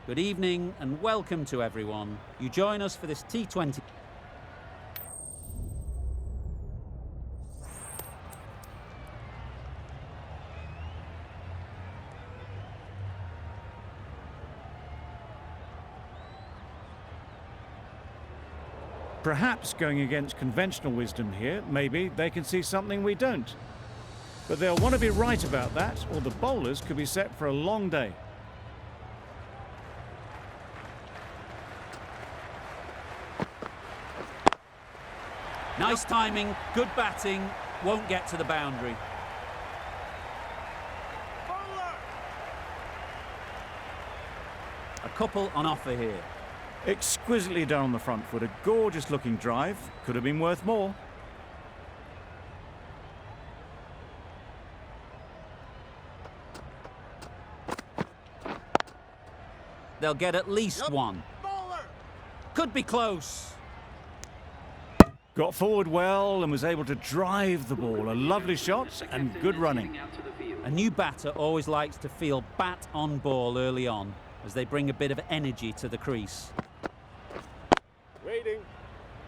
Good evening and welcome to everyone. You join us for this T20. Perhaps going against conventional wisdom here, maybe they can see something we don't. But they'll want to be right about that, or the bowlers could be set for a long day. Nice timing, good batting, won't get to the boundary. A couple on offer here. Exquisitely done on the front foot, a gorgeous looking drive, could have been worth more. They'll get at least one. Could be close. Got forward well and was able to drive the ball. A lovely shot and good running. A new batter always likes to feel bat on ball early on, as they bring a bit of energy to the crease. Waiting.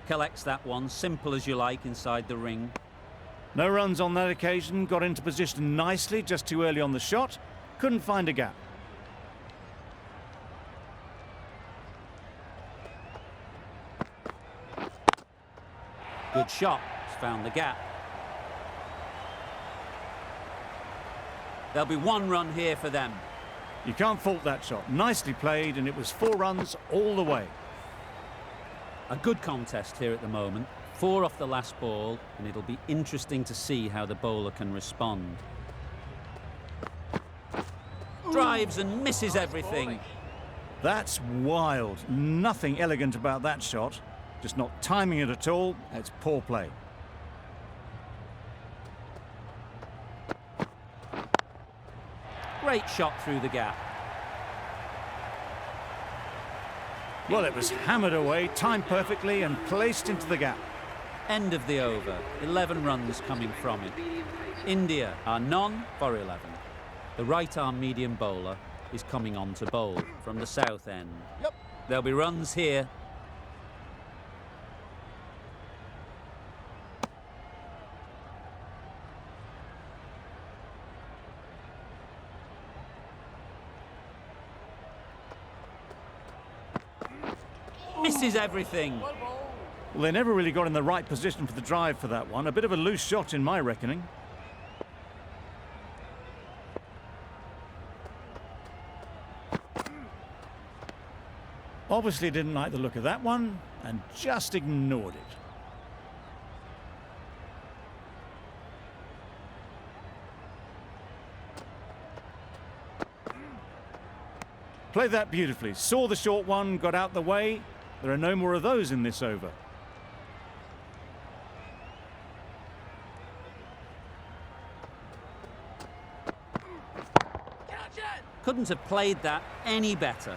Collects that one, simple as you like, inside the ring. No runs on that occasion, got into position nicely, just too early on the shot. Couldn't find a gap. Good shot, has found the gap. There'll be one run here for them. You can't fault that shot. Nicely played, and it was 4 runs all the way. A good contest here at the moment. 4 off the last ball, and it'll be interesting to see how the bowler can respond. Drives and misses everything. That's wild. Nothing elegant about that shot. Just not timing it at all. It's poor play. Great shot through the gap. Well, it was hammered away, timed perfectly and placed into the gap. End of the over. 11 runs coming from it. India are none for 11. The right-arm medium bowler is coming on to bowl from the south end. There'll be runs here. Misses everything. Well, they never really got in the right position for the drive for that one. A bit of a loose shot in my reckoning. Obviously didn't like the look of that one and just ignored it. Played that beautifully. Saw the short one, got out the way. There are no more of those in this over. Couldn't have played that any better.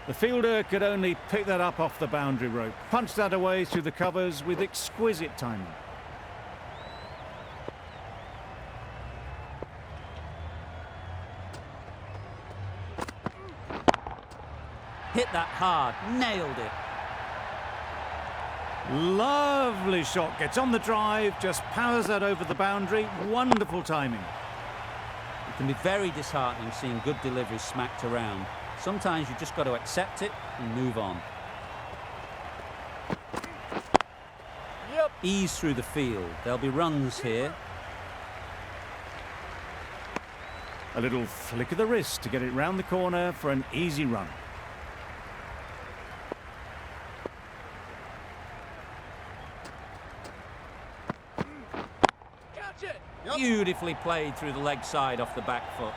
The fielder could only pick that up off the boundary rope. Punched that away through the covers with exquisite timing. Hit that hard, nailed it. Lovely shot, gets on the drive, just powers that over the boundary. Wonderful timing. It can be very disheartening seeing good deliveries smacked around. Sometimes you just got to accept it and move on. Ease through the field. There'll be runs here. A little flick of the wrist to get it round the corner for an easy run. Beautifully played through the leg side off the back foot.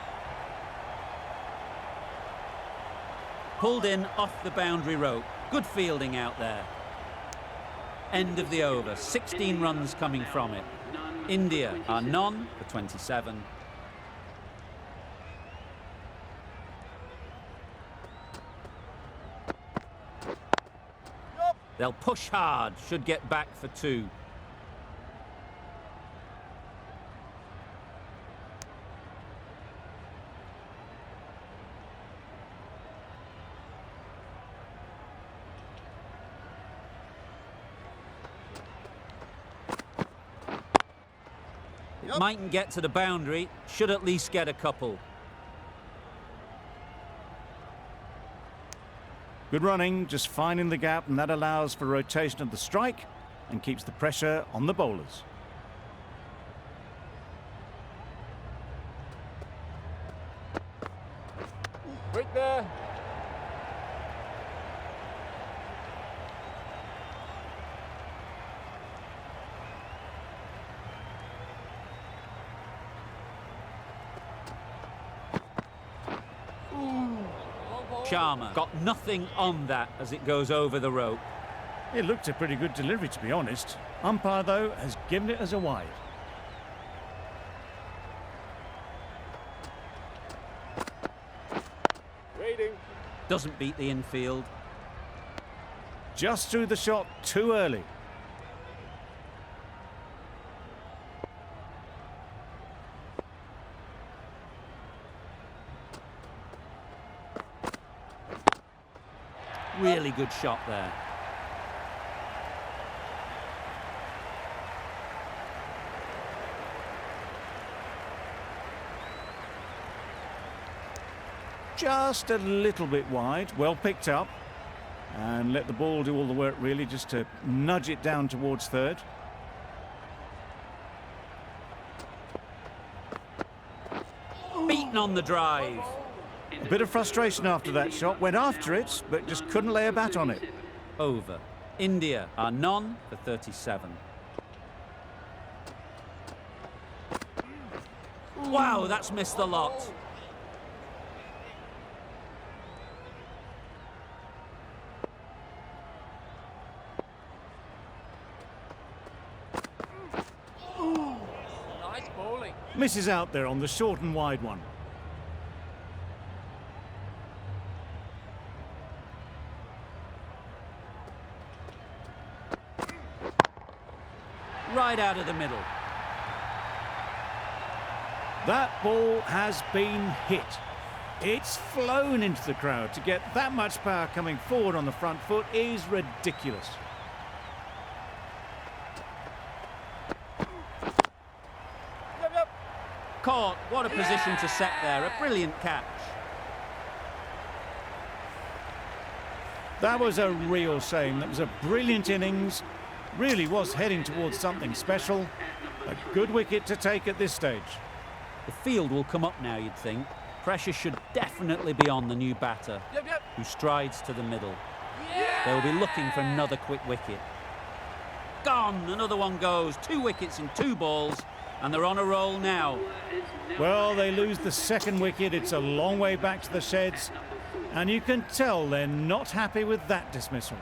Pulled in off the boundary rope. Good fielding out there. End of the over. 16 runs coming from it. India are none for 27. They'll push hard. Should get back for 2. Mightn't get to the boundary, should at least get a couple. Good running, just finding the gap, and that allows for rotation of the strike and keeps the pressure on the bowlers. Right there. Sharma got nothing on that as it goes over the rope. It looked a pretty good delivery, to be honest. Umpire, though, has given it as a wide. Waiting. Doesn't beat the infield. Just threw the shot too early. Really good shot there. Just a little bit wide, well picked up. And let the ball do all the work, really, just to nudge it down towards third. Beaten on the drive. A bit of frustration after that shot, went after it, but just couldn't lay a bat on it. Over. India are none for 37. Wow, that's missed the lot. Nice bowling. Misses out there on the short and wide one. Right out of the middle. That ball has been hit. It's flown into the crowd. To get that much power coming forward on the front foot is ridiculous. Yep. Caught. What a position to set there. A brilliant catch. That was a real shame. That was a brilliant innings. Really was heading towards something special. A good wicket to take at this stage. The field will come up now, you'd think. Pressure should definitely be on the new batter, Yep. who strides to the middle. They'll be looking for another quick wicket. Gone! Another one goes. 2 wickets in 2 balls, and they're on a roll now. Well, they lose the second wicket. It's a long way back to the sheds. And you can tell they're not happy with that dismissal.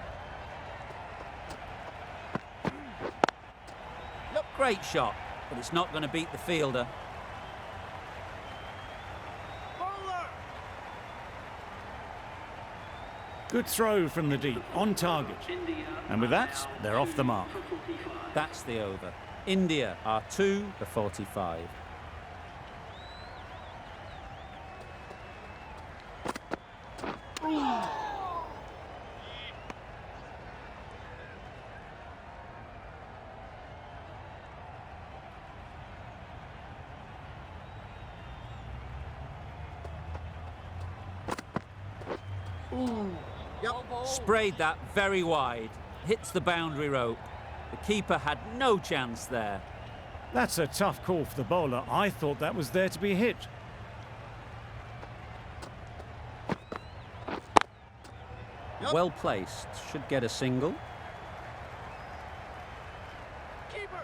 Great shot, but it's not going to beat the fielder. Bowler. Good throw from the deep, on target. And with that, they're off the mark. That's the over. India are 2 for 45. Sprayed that very wide. Hits the boundary rope. The keeper had no chance there. That's a tough call for the bowler. I thought that was there to be hit. Well placed. Should get a single. Keeper.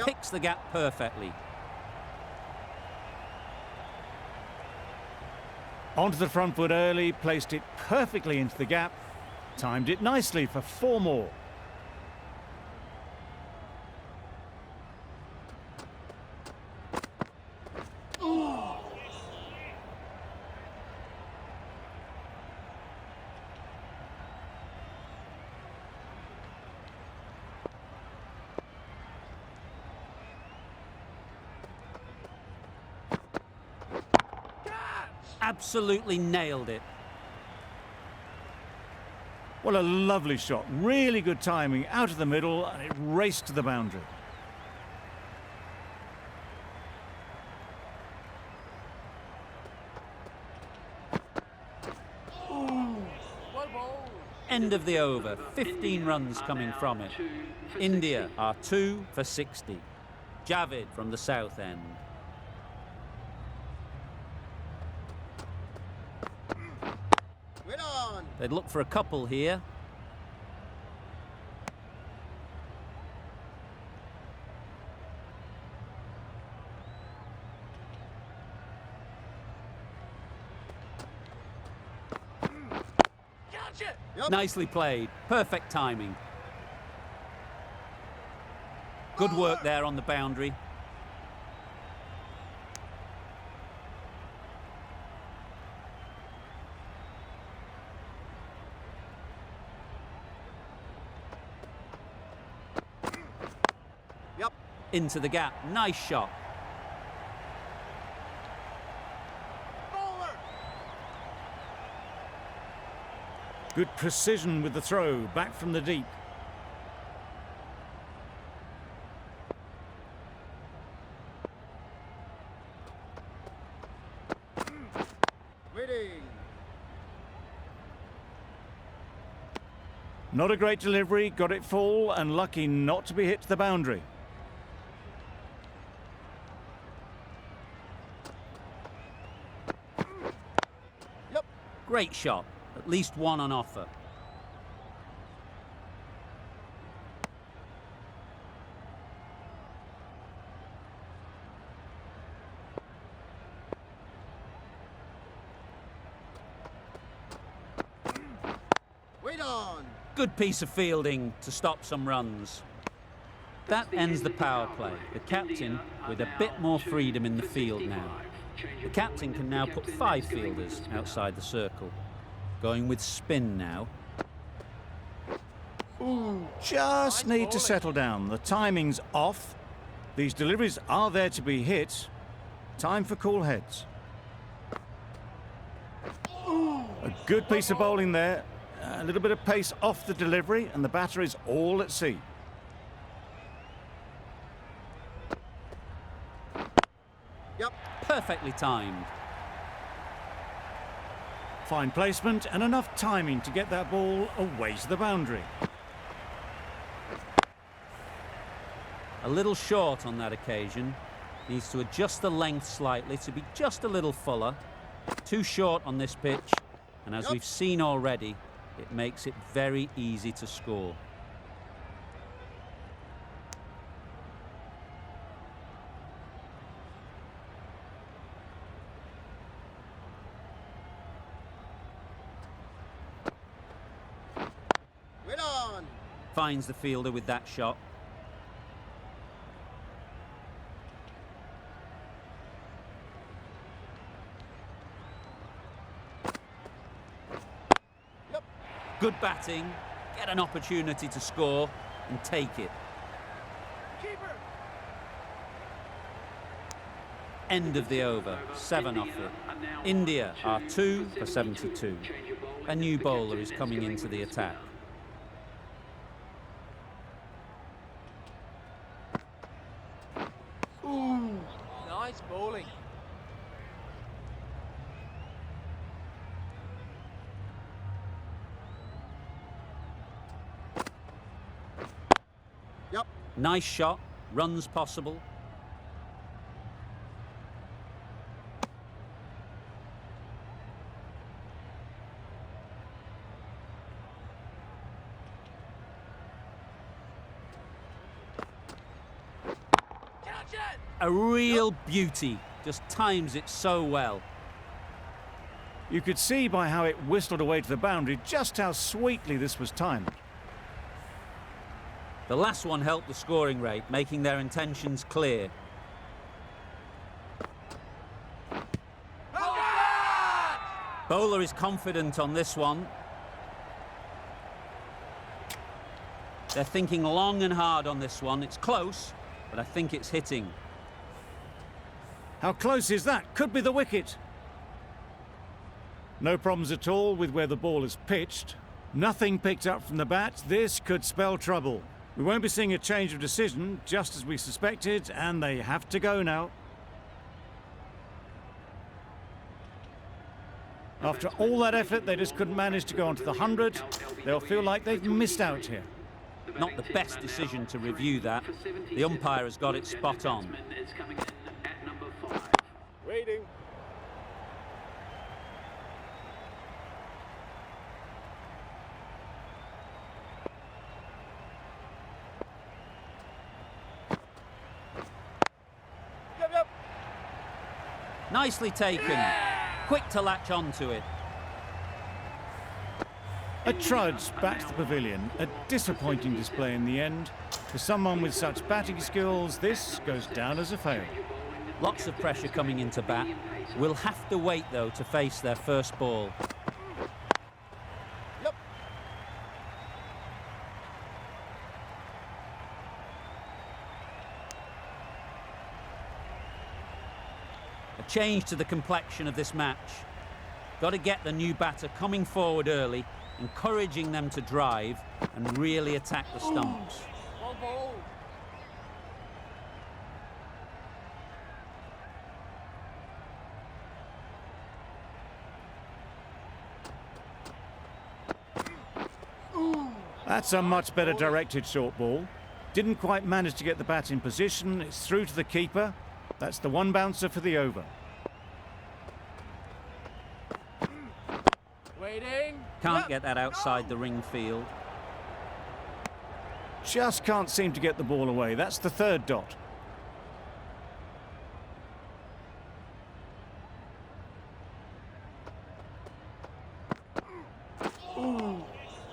Picks the gap perfectly. Onto the front foot early, placed it perfectly into the gap. Timed it nicely for 4 more. Absolutely nailed it. What a lovely shot. Really good timing out of the middle, and it raced to the boundary. End of the over. 15 runs coming from it. India are 2 for 60. Javid from the south end. Win on. They'd look for a couple here. Gotcha. Yep. Nicely played. Perfect timing. Good work there on the boundary. Yep. Into the gap. Nice shot. Bowler. Good precision with the throw, back from the deep. Waiting. Not a great delivery, got it full, and lucky not to be hit to the boundary. Yep. Great shot. At least one on offer. Wait on. Good piece of fielding to stop some runs. That ends the power play. The captain with a bit more freedom in the field now. The captain can now put 5 fielders outside the circle. Going with spin now. Just need to settle down. The timing's off. These deliveries are there to be hit. Time for cool heads. A good piece of bowling there. A little bit of pace off the delivery, and the batter is all at sea. Yep. Perfectly timed. Fine placement and enough timing to get that ball away to the boundary. A little short on that occasion. Needs to adjust the length slightly to be just a little fuller. Too short on this pitch, and as we've seen already, it makes it very easy to score. Win on. Finds the fielder with that shot. Yep. Good batting. Get an opportunity to score and take it. Keeper. End of the over. 7 off it. India are 2 for 72. A new bowler is coming into the attack. Nice bowling. Yep. Nice shot. Runs possible. Catch it. A real beauty. Just times it so well. You could see by how it whistled away to the boundary just how sweetly this was timed. The last one helped the scoring rate, making their intentions clear. Bowler is confident on this one. They're thinking long and hard on this one. It's close, but I think it's hitting. How close is that? Could be the wicket. No problems at all with where the ball is pitched. Nothing picked up from the bat. This could spell trouble. We won't be seeing a change of decision, just as we suspected, and they have to go now. After all that effort, they just couldn't manage to go onto the 100. They'll feel like they've missed out here. Not the best decision to review that. The umpire has got it spot on. Waiting. Yep. Nicely taken. Quick to latch onto it. A trudge back to the pavilion. A disappointing display in the end. For someone with such batting skills, this goes down as a fail. Lots of pressure coming into bat. Will have to wait, though, to face their first ball. Yep. A change to the complexion of this match. Got to get the new batter coming forward early, encouraging them to drive and really attack the stumps. Well bowled. That's a much better directed short ball. Didn't quite manage to get the bat in position. It's through to the keeper. That's the one bouncer for the over. Waiting. Can't get that outside the ring field. Just can't seem to get the ball away. That's the third dot.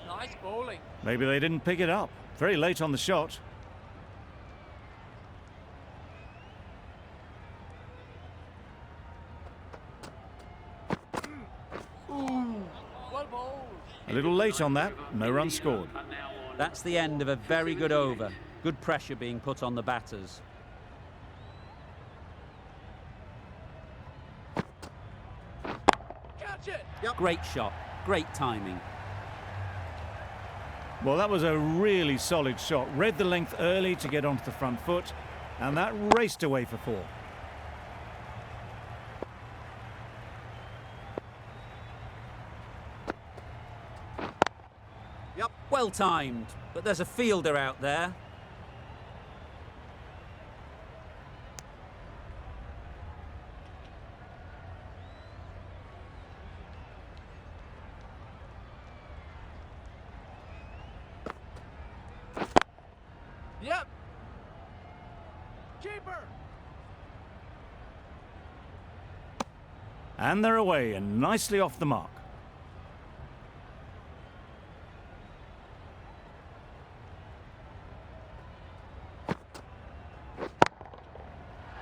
Nice bowling. Maybe they didn't pick it up. Very late on the shot. Well bowled. A little late on that. No run scored. That's the end of a very good over. Good pressure being put on the batters. Catch it. Great shot. Great timing. Well, that was a really solid shot. Read the length early to get onto the front foot, and that raced away for four. Well timed, but there's a fielder out there. Yep. Keeper. And they're away and nicely off the mark.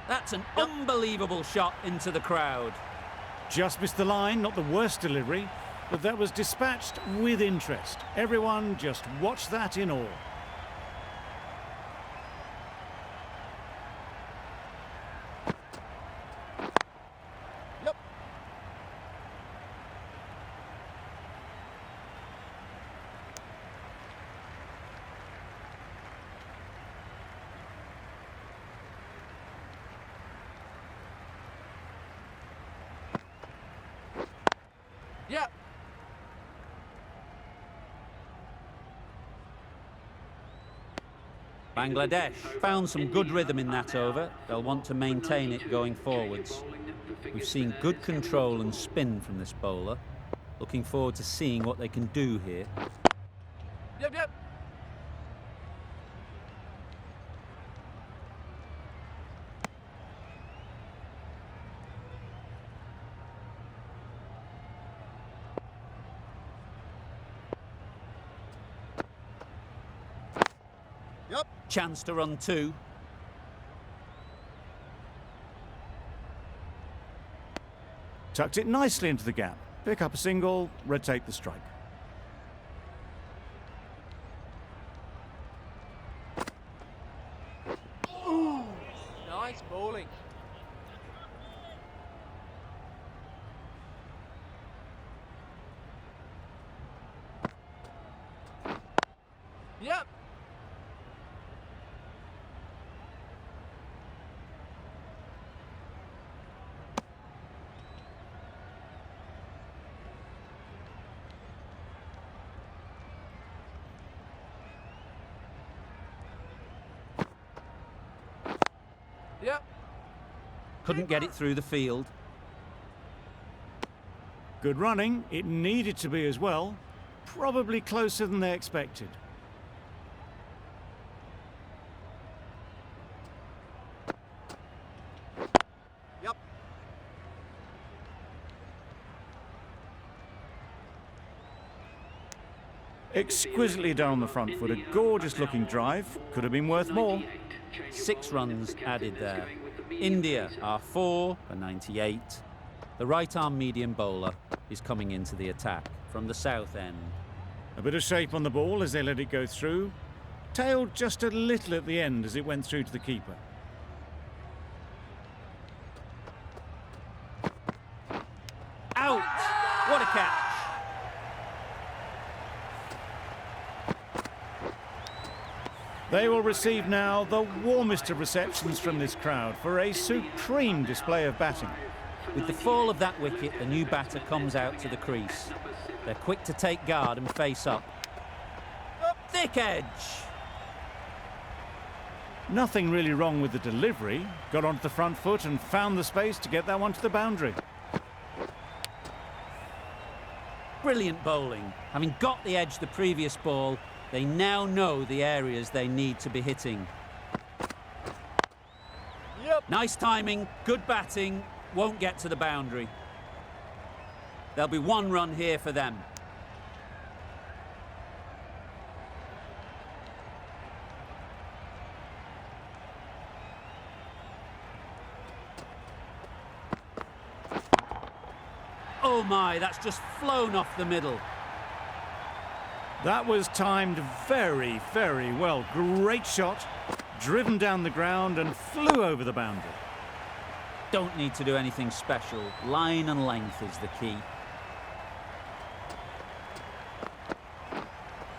That's an unbelievable shot into the crowd. Just missed the line, not the worst delivery, but that was dispatched with interest. Everyone just watched that in awe. Yep. Yep. Bangladesh found some good rhythm in that over. They'll want to maintain it going forwards. We've seen good control and spin from this bowler. Looking forward to seeing what they can do here. Yep. Chance to run two. Tucked it nicely into the gap. Pick up a single, rotate the strike. Nice bowling. Yep. Yep. Couldn't get it through the field. Good running. It needed to be as well. Probably closer than they expected. Yep. Exquisitely done on the front foot. A gorgeous looking drive. Could have been worth more. 6 runs added there. India are 4 for 98. The right-arm medium bowler is coming into the attack from the south end. A bit of shape on the ball as they let it go through. Tailed just a little at the end as it went through to the keeper. Out! What a catch! They will receive now the warmest of receptions from this crowd for a supreme display of batting. With the fall of that wicket, the new batter comes out to the crease. They're quick to take guard and face up. Thick edge! Nothing really wrong with the delivery. Got onto the front foot and found the space to get that one to the boundary. Brilliant bowling. Having got the edge the previous ball, they now know the areas they need to be hitting. Yep. Nice timing, good batting, won't get to the boundary. There'll be 1 run here for them. Oh my, that's just flown off the middle. That was timed very, very well. Great shot, driven down the ground and flew over the boundary. Don't need to do anything special. Line and length is the key.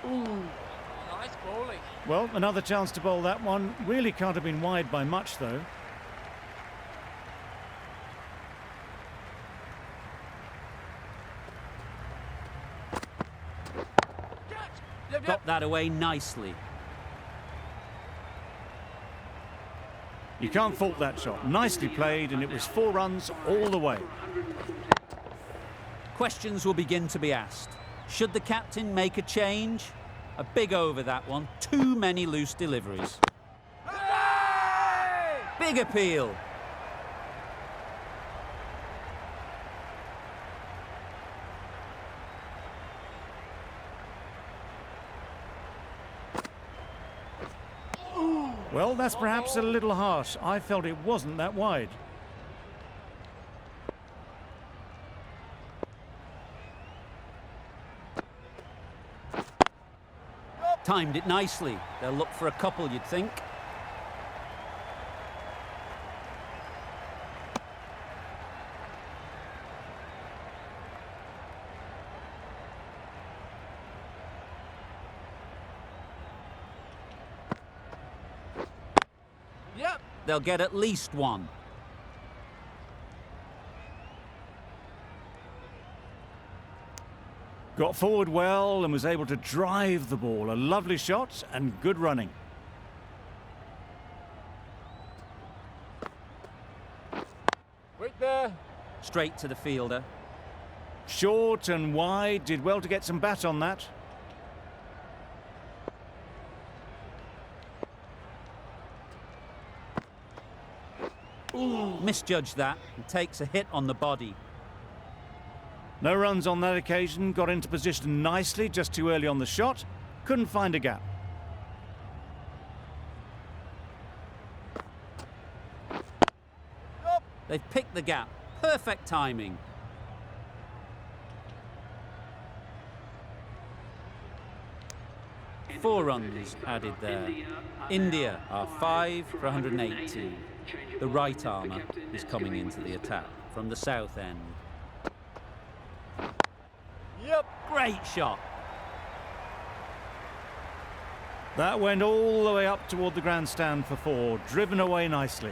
Ooh. Nice bowling. Well, another chance to bowl that one. Really can't have been wide by much, though. Yep, Got that away nicely. You can't fault that shot. Nicely played, and it was 4 runs all the way. Questions will begin to be asked. Should the captain make a change? A big over that one. Too many loose deliveries. Big appeal. Well, that's perhaps a little harsh. I felt it wasn't that wide. Timed it nicely. They'll look for a couple, you'd think. Yep. They'll get at least 1. Got forward well and was able to drive the ball. A lovely shot and good running. Wait there. Straight to the fielder. Short and wide. Did well to get some bat on that. Misjudged that and takes a hit on the body. No runs on that occasion. Got into position nicely, just too early on the shot. Couldn't find a gap. They've picked the gap. Perfect timing. Four runs added there. India are 5 for 180. The right armour is coming into the attack from the south end. Yep. Great shot. That went all the way up toward the grandstand for 4, driven away nicely.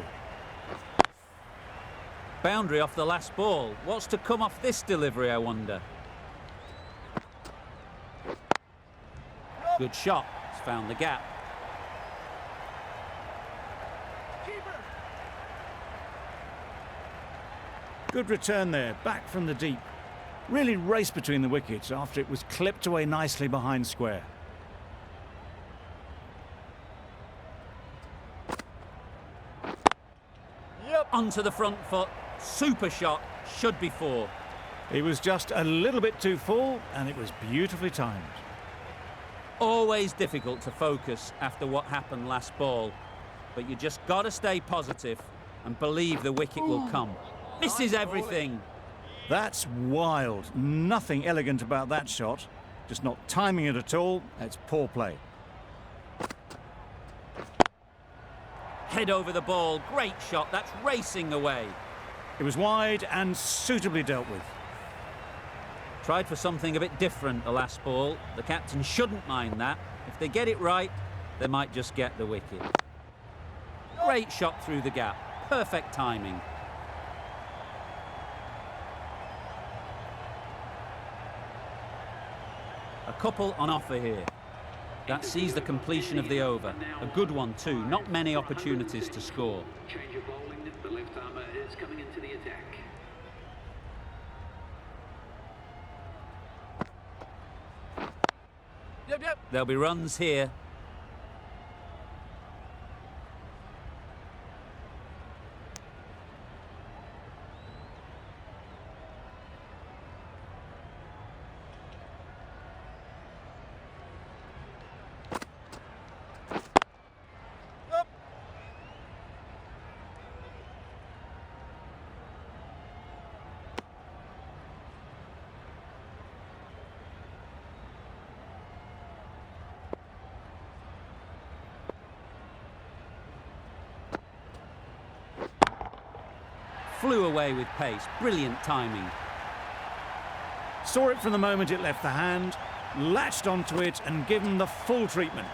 Boundary off the last ball. What's to come off this delivery, I wonder? Good shot. It's found the gap. Good return there, back from the deep. Really raced between the wickets after it was clipped away nicely behind square. Yep. Onto the front foot. Super shot. Should be 4. He was just a little bit too full, and it was beautifully timed. Always difficult to focus after what happened last ball. But you just got to stay positive and believe the wicket will come. Misses everything. That's wild. Nothing elegant about that shot. Just not timing it at all. It's poor play. Head over the ball. Great shot. That's racing away. It was wide and suitably dealt with. Tried for something a bit different the last ball. The captain shouldn't mind that. If they get it right, they might just get the wicket. Great shot through the gap. Perfect timing. A couple on offer here. That sees the completion of the over. A good one too. Not many opportunities to score. Change of bowling. The left armour is coming into the attack. Yep. There'll be runs here. Flew away with pace. Brilliant timing. Saw it from the moment it left the hand, latched onto it and given the full treatment.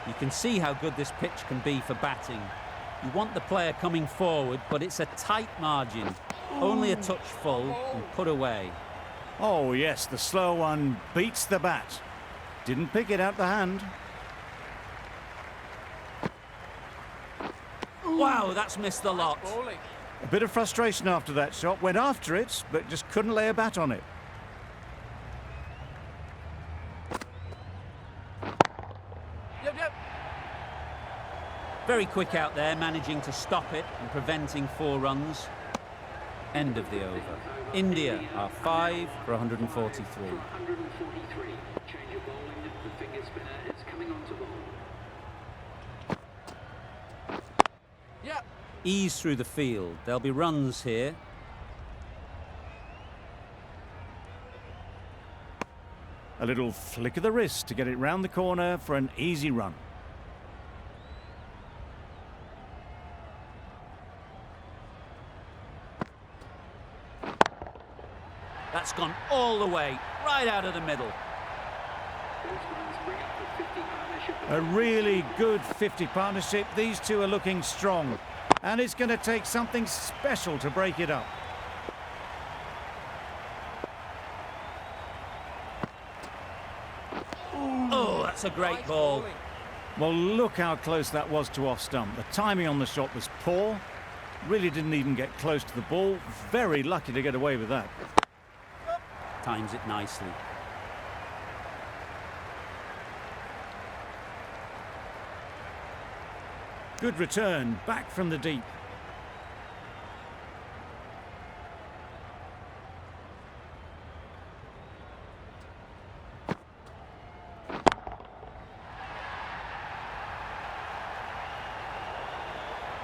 You can see how good this pitch can be for batting. You want the player coming forward, but it's a tight margin. Only a touch full and put away. Oh yes, the slow one beats the bat. Didn't pick it out the hand. Wow, that's missed the lot. Bowling. A bit of frustration after that shot. Went after it, but just couldn't lay a bat on it. Yep. Very quick out there, managing to stop it and preventing 4 runs. End of the over. India are 5 for 143. 143. Change of bowling. The finger spinner is coming on to bowl. Yep. Ease through the field. There'll be runs here. A little flick of the wrist to get it round the corner for an easy run. That's gone all the way, right out of the middle. Those runs bring up the 50 partnership. A really good 50 partnership. These two are looking strong. And it's going to take something special to break it up. Oh, that's a great ball. Bowling. Well, look how close that was to off stump. The timing on the shot was poor. Really didn't even get close to the ball. Very lucky to get away with that. Times it nicely. Good return, back from the deep.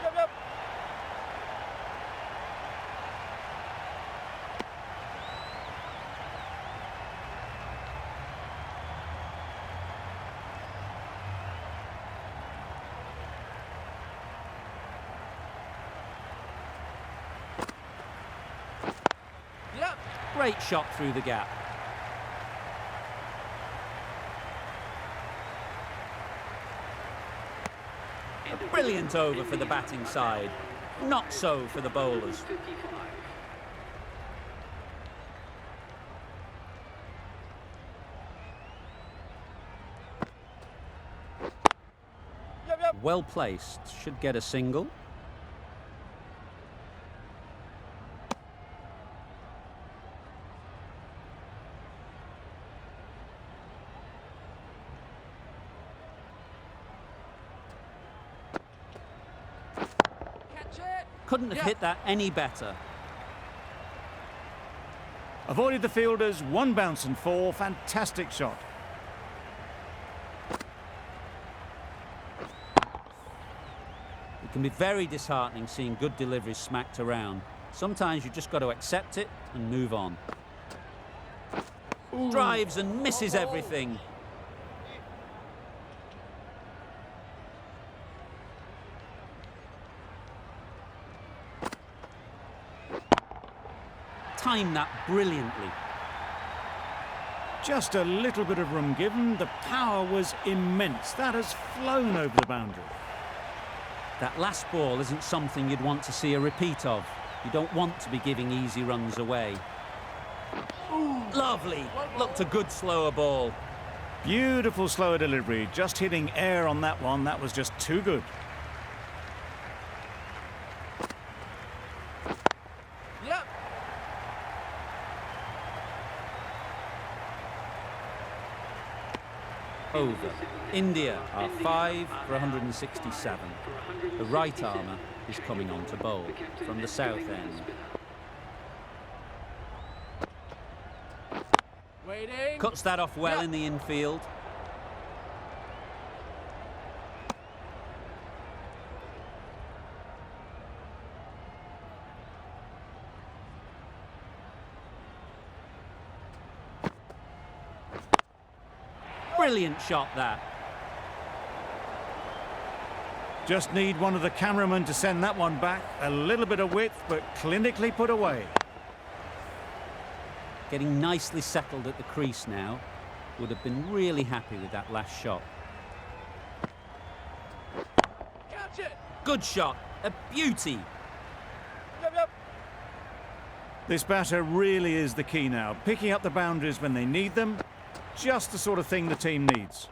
Yep. Yep. Great shot through the gap. A brilliant over for the batting side. Not so for the bowlers. 55. Yep, yep. Well placed. Should get a single. Catch it. Couldn't have Yeah. hit that any better. Avoided the fielders, one bounce and four. Fantastic shot. It can be very disheartening seeing good deliveries smacked around. Sometimes you just got to accept it and move on. Drives and misses everything. Timed that brilliantly. Just a little bit of room given. The power was immense. That has flown over the boundary. That last ball isn't something you'd want to see a repeat of. You don't want to be giving easy runs away. Lovely. Looked a good slower ball. Beautiful slower delivery. Just hitting air on that one. That was just too good. Yep. Over. India are 5 for 167. The right armour is coming on to bowl from the south end. Waiting. Cuts that off well in the infield. Brilliant shot that. Just need one of the cameramen to send that one back. A little bit of width, but clinically put away. Getting nicely settled at the crease now. Would have been really happy with that last shot. Catch it. Good shot. A beauty. Yep, yep. This batter really is the key now. Picking up the boundaries when they need them. Just the sort of thing the team needs.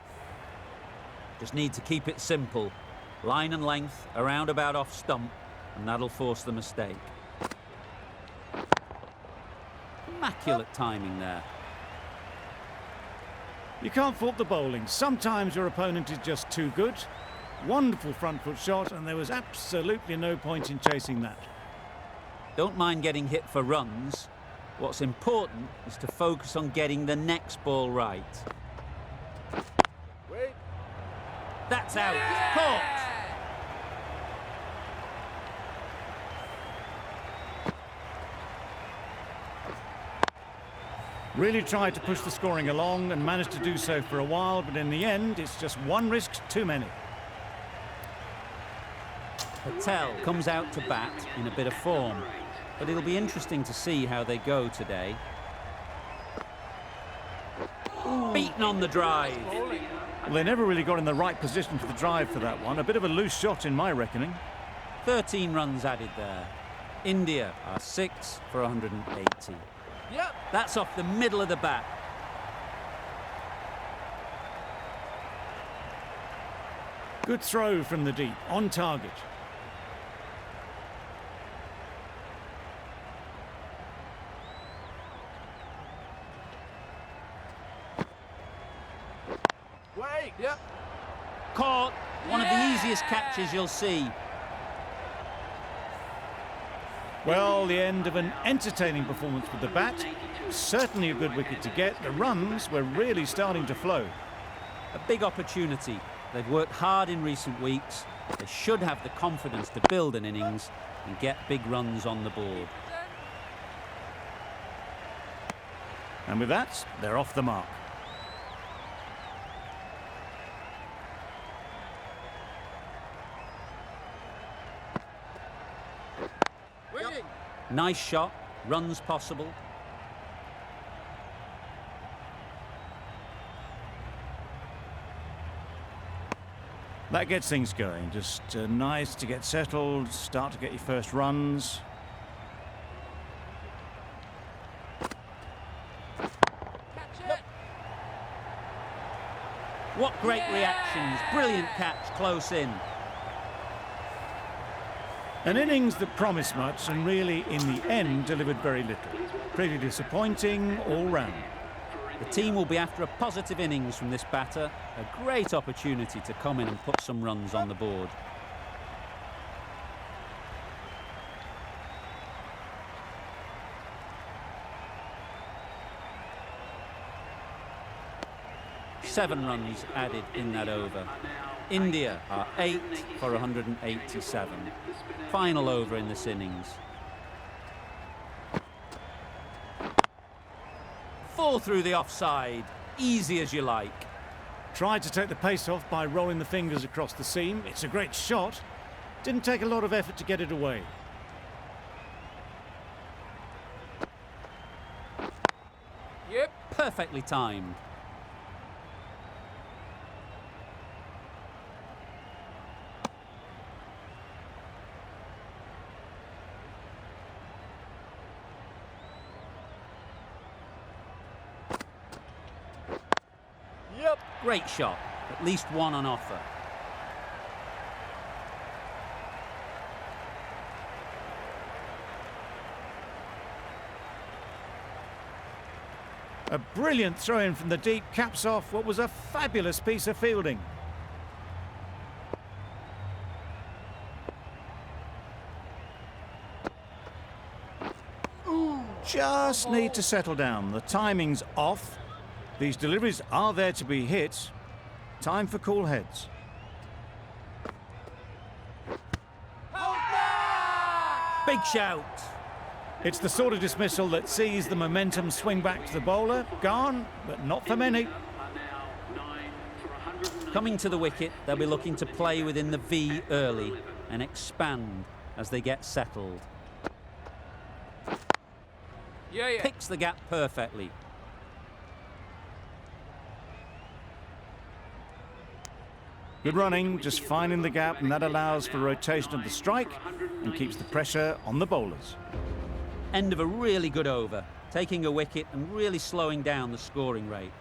Just need to keep it simple. Line and length, around about off stump, and that'll force the mistake. Immaculate timing there. You can't fault the bowling. Sometimes your opponent is just too good. Wonderful front foot shot, and there was absolutely no point in chasing that. Don't mind getting hit for runs. What's important is to focus on getting the next ball right. Wait. That's out. Caught. Really tried to push the scoring along and managed to do so for a while, but in the end, it's just one risk too many. Patel comes out to bat in a bit of form, but it'll be interesting to see how they go today. Beaten on the drive. Well, they never really got in the right position for the drive for that one. A bit of a loose shot in my reckoning. 13 runs added there. India are 6 for 180. Yep. That's off the middle of the bat. Good throw from the deep, on target. Wait. Yep. Caught. One of the easiest catches you'll see. Well, the end of an entertaining performance with the bat. Certainly a good wicket to get. The runs were really starting to flow. A big opportunity. They've worked hard in recent weeks. They should have the confidence to build an innings and get big runs on the board. And with that, they're off the mark. Waiting. Nice shot. Runs possible. That gets things going. Just nice to get settled, start to get your first runs. Catch it. What great reactions. Brilliant catch close in. An innings that promised much and really, in the end, delivered very little. Pretty disappointing all round. The team will be after a positive innings from this batter. A great opportunity to come in and put some runs on the board. Seven runs added in that over. India are 8 for 187. Final over in this innings. 4 through the offside. Easy as you like. Tried to take the pace off by rolling the fingers across the seam. It's a great shot. Didn't take a lot of effort to get it away. Yep. Perfectly timed. Yep. Great shot. At least one on offer. A brilliant throw-in from the deep caps off what was a fabulous piece of fielding. Just need to settle down. The timing's off. These deliveries are there to be hit. Time for cool heads. Big shout. It's the sort of dismissal that sees the momentum swing back to the bowler. Gone, but not for many. Coming to the wicket, they'll be looking to play within the V early and expand as they get settled. Yeah. Picks the gap perfectly. Good running, just finding the gap, and that allows for rotation of the strike and keeps the pressure on the bowlers. End of a really good over, taking a wicket and really slowing down the scoring rate.